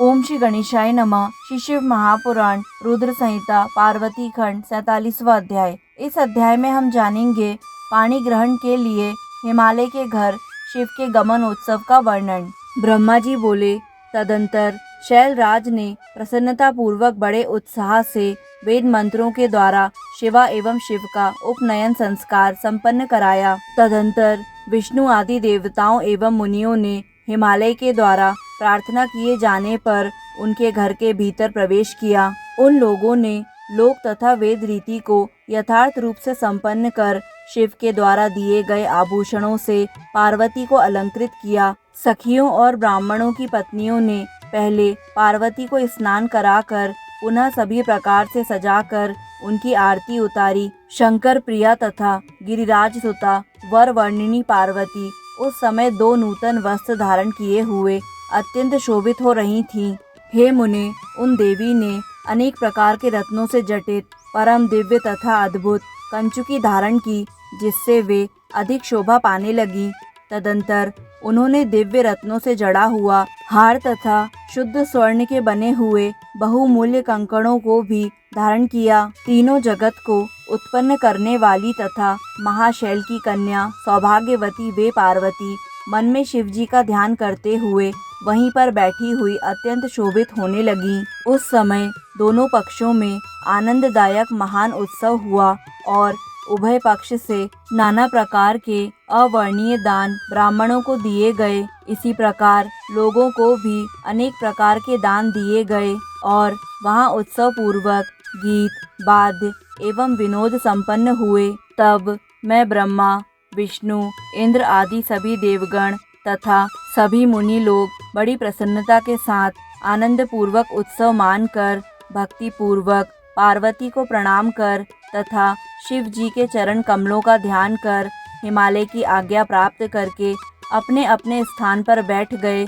ओम श्री गणेशाय नमः। श्री शिव महापुराण रुद्र संहिता पार्वती खंड 47वां अध्याय। इस अध्याय में हम जानेंगे पाणी ग्रहण के लिए हिमालय के घर शिव के गमन उत्सव का वर्णन। ब्रह्मा जी बोले, तदंतर शैलराज ने प्रसन्नता पूर्वक बड़े उत्साह से वेद मंत्रों के द्वारा शिवा एवं शिव का उपनयन संस्कार संपन्न कराया। तदंतर विष्णु आदि देवताओं एवं मुनियों ने हिमालय के द्वारा प्रार्थना किए जाने पर उनके घर के भीतर प्रवेश किया। उन लोगों ने लोक तथा वेद रीति को यथार्थ रूप से संपन्न कर शिव के द्वारा दिए गए आभूषणों से पार्वती को अलंकृत किया। सखियों और ब्राह्मणों की पत्नियों ने पहले पार्वती को स्नान कराकर पुनः सभी प्रकार से सजाकर उनकी आरती उतारी। शंकर प्रिया तथा गिरिराज सुता वर वर्णिनी पार्वती उस समय 2 नूतन वस्त्र धारण किए हुए अत्यंत शोभित हो रही थीं। हे मुने, उन देवी ने अनेक प्रकार के रत्नों से जटित परम दिव्य तथा अद्भुत कंचुकी धारण की, जिससे वे अधिक शोभा पाने लगी। तदंतर उन्होंने दिव्य रत्नों से जड़ा हुआ हार तथा शुद्ध स्वर्ण के बने हुए बहुमूल्य कंकणों को भी धारण किया। तीनों जगत को उत्पन्न करने वाली तथा महाशैल की कन्या सौभाग्यवती वे पार्वती मन में शिवजी का ध्यान करते हुए वहीं पर बैठी हुई अत्यंत शोभित होने लगी। उस समय दोनों पक्षों में आनंददायक महान उत्सव हुआ और उभय पक्ष से नाना प्रकार के अवर्णीय दान ब्राह्मणों को दिए गए। इसी प्रकार लोगों को भी अनेक प्रकार के दान दिए गए और वहां उत्सव पूर्वक गीत वाद्य एवं विनोद संपन्न हुए। तब मैं ब्रह्मा, विष्णु, इंद्र आदि सभी देवगण तथा सभी मुनि लोग बड़ी प्रसन्नता के साथ आनंद पूर्वक उत्सव मानकर भक्ति पूर्वक पार्वती को प्रणाम कर तथा शिव जी के चरण कमलों का ध्यान कर हिमालय की आज्ञा प्राप्त करके अपने अपने स्थान पर बैठ गए।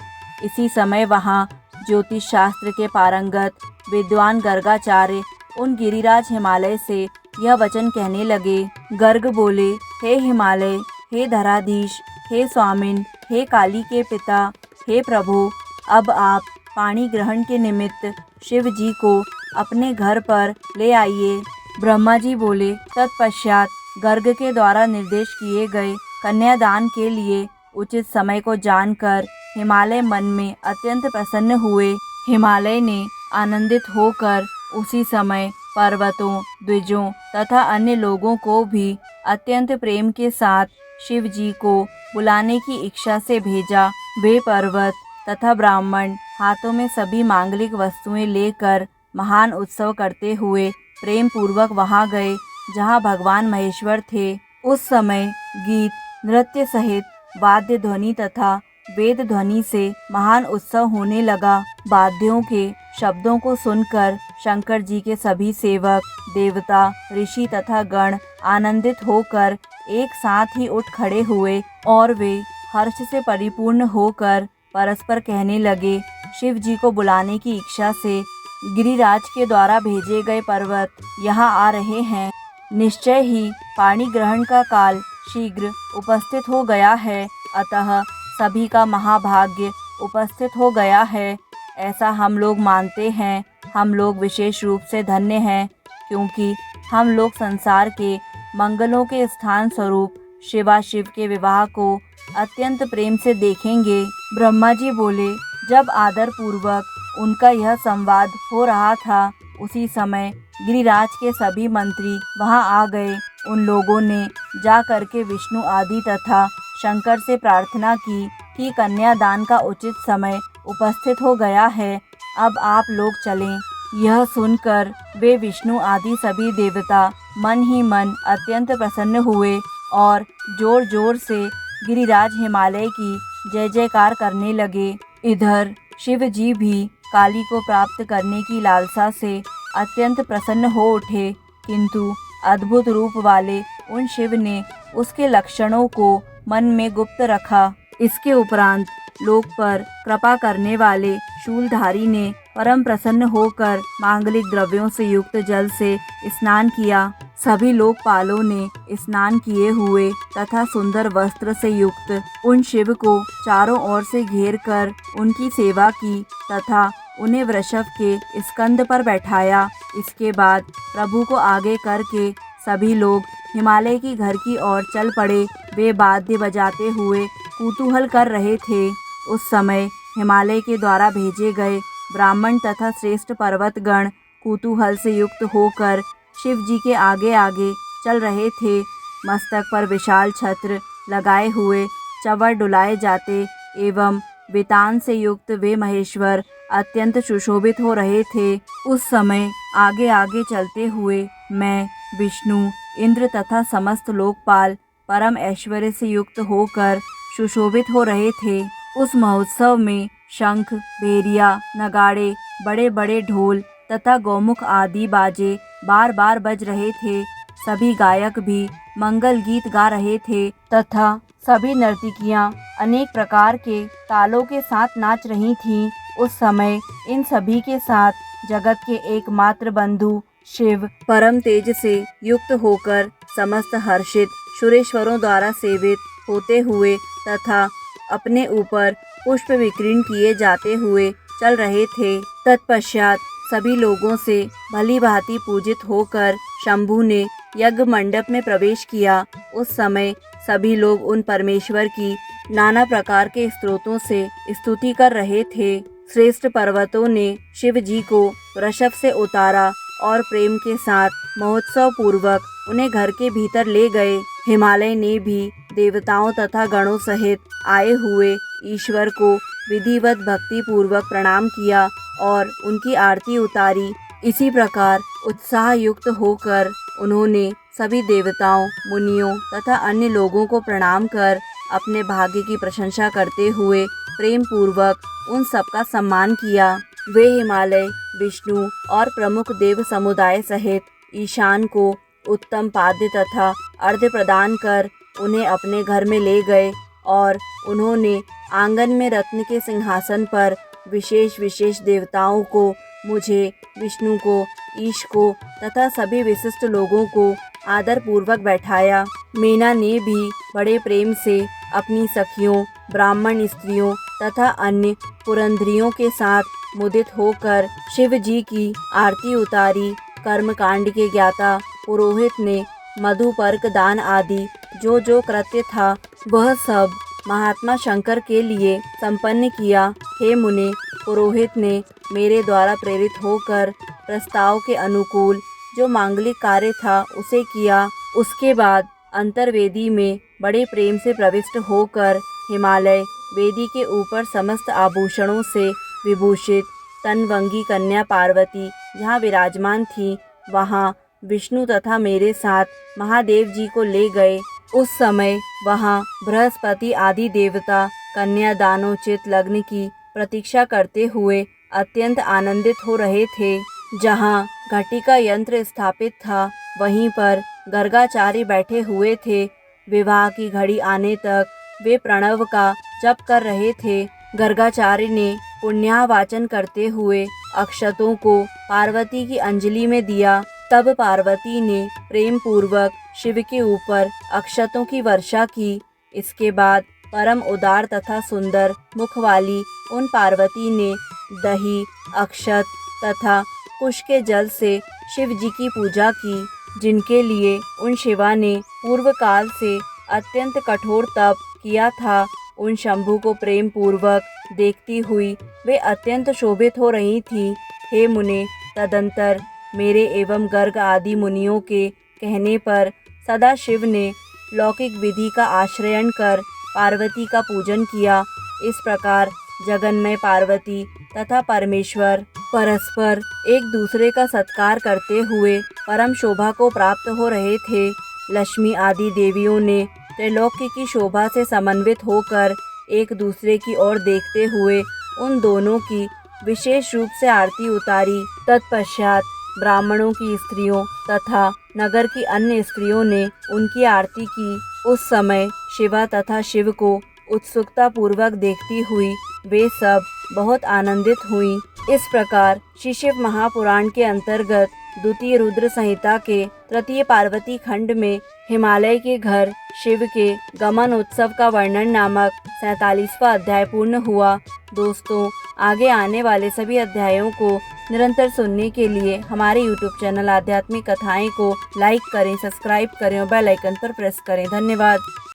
इसी समय वहाँ ज्योतिष शास्त्र के पारंगत विद्वान गर्गाचार्य उन गिरिराज हिमालय से यह वचन कहने लगे। गर्ग बोले, हे हिमालय, हे धराधीश, हे स्वामिन, हे काली के पिता, हे प्रभु, अब आप पाणी ग्रहण के निमित्त शिव जी को अपने घर पर ले आइए। ब्रह्मा जी बोले, तत्पश्चात गर्ग के द्वारा निर्देश किए गए कन्यादान के लिए उचित समय को जानकर हिमालय मन में अत्यंत प्रसन्न हुए। हिमालय ने आनंदित होकर उसी समय पर्वतों, द्विजों तथा अन्य लोगों को भी अत्यंत प्रेम के साथ शिव जी को बुलाने की इच्छा से भेजा। वे पर्वत तथा ब्राह्मण हाथों में सभी मांगलिक वस्तुएं लेकर महान उत्सव करते हुए प्रेम पूर्वक वहां गए जहां भगवान महेश्वर थे। उस समय गीत, नृत्य सहित वाद्य ध्वनि तथा वेद ध्वनि से महान उत्सव होने लगा। वाद्यों के शब्दों को सुनकर शंकर जी के सभी सेवक, देवता, ऋषि तथा गण आनंदित होकर एक साथ ही उठ खड़े हुए और वे हर्ष से परिपूर्ण होकर परस्पर कहने लगे, शिव जी को बुलाने की इच्छा से गिरिराज के द्वारा भेजे गए पर्वत यहाँ आ रहे हैं। निश्चय ही पाणी ग्रहण का काल शीघ्र उपस्थित हो गया है, अतः सभी का महाभाग्य उपस्थित हो गया है, ऐसा हम लोग मानते हैं। हम लोग विशेष रूप से धन्य हैं, क्योंकि हम लोग संसार के मंगलों के स्थान स्वरूप शिवा शिव के विवाह को अत्यंत प्रेम से देखेंगे। ब्रह्मा जी बोले, जब आदर पूर्वक उनका यह संवाद हो रहा था, उसी समय गिरिराज के सभी मंत्री वहां आ गए। उन लोगों ने जा करके विष्णु आदि तथा शंकर से प्रार्थना की कि कन्यादान का उचित समय उपस्थित हो गया है, अब आप लोग चलें। यह सुनकर वे विष्णु आदि सभी देवता मन ही मन अत्यंत प्रसन्न हुए और जोर जोर से गिरिराज हिमालय की जय जयकार करने लगे। इधर शिव जी भी काली को प्राप्त करने की लालसा से अत्यंत प्रसन्न हो उठे, किंतु अद्भुत रूप वाले उन शिव ने उसके लक्षणों को मन में गुप्त रखा। इसके उपरांत लोक पर कृपा करने वाले शूलधारी ने परम प्रसन्न होकर मांगलिक द्रव्यों से युक्त जल से स्नान किया। सभी लोकपालों ने स्नान किए हुए तथा सुंदर वस्त्र से युक्त उन शिव को चारों ओर से घेर कर उनकी सेवा की तथा उन्हें वृषभ के स्कंद पर बैठाया। इसके बाद प्रभु को आगे करके सभी लोग हिमालय की घर की ओर चल पड़े। वे वाद्य बजाते हुए कुतूहल कर रहे थे। उस समय हिमालय के द्वारा भेजे गए ब्राह्मण तथा श्रेष्ठ पर्वतगण कुतूहल से युक्त होकर शिव जी के आगे आगे चल रहे थे। मस्तक पर विशाल छत्र लगाए हुए चंवर डुलाए जाते एवं वितान से युक्त वे महेश्वर अत्यंत सुशोभित हो रहे थे। उस समय आगे आगे चलते हुए मैं, विष्णु, इंद्र तथा समस्त लोकपाल परम ऐश्वर्य से युक्त होकर सुशोभित हो रहे थे। उस महोत्सव में शंख, भेरिया, नगाड़े, बड़े बड़े ढोल तथा गौमुख आदि बाजे बार बार बज रहे थे। सभी गायक भी मंगल गीत गा रहे थे तथा सभी नर्तकियां अनेक प्रकार के तालों के साथ नाच रही थीं। उस समय इन सभी के साथ जगत के एकमात्र बंधु शिव परम तेज से युक्त होकर समस्त हर्षित सुरेश्वरों द्वारा सेवित होते हुए तथा अपने ऊपर पुष्प विकीर्ण किए जाते हुए चल रहे थे। तत्पश्चात सभी लोगों से भली भांति पूजित होकर शंभु ने यज्ञ मंडप में प्रवेश किया। उस समय सभी लोग उन परमेश्वर की नाना प्रकार के स्तोत्रों से स्तुति कर रहे थे। श्रेष्ठ पर्वतों ने शिव जी को वृषभ से उतारा और प्रेम के साथ महोत्सव पूर्वक उन्हें घर के भीतर ले गए। हिमालय ने भी देवताओं तथा गणों सहित आए हुए ईश्वर को विधिवत भक्ति पूर्वक प्रणाम किया और उनकी आरती उतारी। इसी प्रकार उत्साह युक्त होकर उन्होंने सभी देवताओं, मुनियों तथा अन्य लोगों को प्रणाम कर अपने भाग्य की प्रशंसा करते हुए प्रेम पूर्वक उन सबका सम्मान किया। वे हिमालय, विष्णु और प्रमुख देव समुदाय सहित ईशान को उत्तम पाद्य तथा अर्घ्य प्रदान कर उन्हें अपने घर में ले गए और उन्होंने आंगन में रत्न के सिंहासन पर विशेष विशेष देवताओं को, मुझे, विष्णु को, ईश को तथा सभी विशिष्ट लोगों को आदर पूर्वक बैठाया। मीना ने भी बड़े प्रेम से अपनी सखियों, ब्राह्मण स्त्रियों तथा अन्य पुरंधरियों के साथ मुदित होकर शिव जी की आरती उतारी। कर्मकांड के ज्ञाता पुरोहित ने मधुपर्क दान आदि जो जो कृत्य था वह सब महात्मा शंकर के लिए संपन्न किया। हे मुने, पुरोहित ने मेरे द्वारा प्रेरित होकर प्रस्ताव के अनुकूल जो मांगलिक कार्य था उसे किया। उसके बाद अंतर्वेदी में बड़े प्रेम से प्रविष्ट होकर हिमालय वेदी के ऊपर समस्त आभूषणों से विभूषित तनवंगी कन्या पार्वती जहाँ विराजमान थी, वहाँ विष्णु तथा मेरे साथ महादेव जी को ले गए। उस समय वहाँ बृहस्पति आदि देवता कन्यादानोचित लग्न की प्रतीक्षा करते हुए अत्यंत आनंदित हो रहे थे। जहाँ घटिका यंत्र स्थापित था वहीं पर गर्गाचार्य बैठे हुए थे। विवाह की घड़ी आने तक वे प्रणव का जप कर रहे थे। गर्गाचार्य ने पुण्याहवाचन करते हुए अक्षतों को पार्वती की अंजलि में दिया। तब पार्वती ने प्रेम पूर्वक शिव के ऊपर अक्षतों की वर्षा की। इसके बाद परम उदार तथा सुंदर मुख वाली उन पार्वती ने दही, अक्षत तथा कुश के जल से शिव जी की पूजा की, जिनके लिए उन शिवा ने पूर्व काल से अत्यंत कठोर तप किया था। उन शंभु को प्रेम पूर्वक देखती हुई वे अत्यंत शोभित हो रही थी। हे मुने, तदंतर मेरे एवं गर्ग आदि मुनियों के कहने पर सदा शिव ने लौकिक विधि का आश्रयन कर पार्वती का पूजन किया। इस प्रकार जगन्मय पार्वती तथा परमेश्वर परस्पर एक दूसरे का सत्कार करते हुए परम शोभा को प्राप्त हो रहे थे। लक्ष्मी आदि देवियों ने त्रैलोक्य की शोभा से समन्वित होकर एक दूसरे की ओर देखते हुए उन दोनों की विशेष रूप से आरती उतारी। तत्पश्चात ब्राह्मणों की स्त्रियों तथा नगर की अन्य स्त्रियों ने उनकी आरती की। उस समय शिवा तथा शिव को उत्सुकता पूर्वक देखती हुई वे सब बहुत आनंदित हुईं। इस प्रकार श्री शिव महापुराण के अंतर्गत द्वितीय रुद्र संहिता के तृतीय पार्वती खंड में हिमालय के घर शिव के गमन उत्सव का वर्णन नामक 47वां अध्याय पूर्ण हुआ। दोस्तों, आगे आने वाले सभी अध्यायों को निरंतर सुनने के लिए हमारे YouTube चैनल आध्यात्मिक कथाएं को लाइक करें, सब्सक्राइब करें और बेल आइकन पर प्रेस करें। धन्यवाद।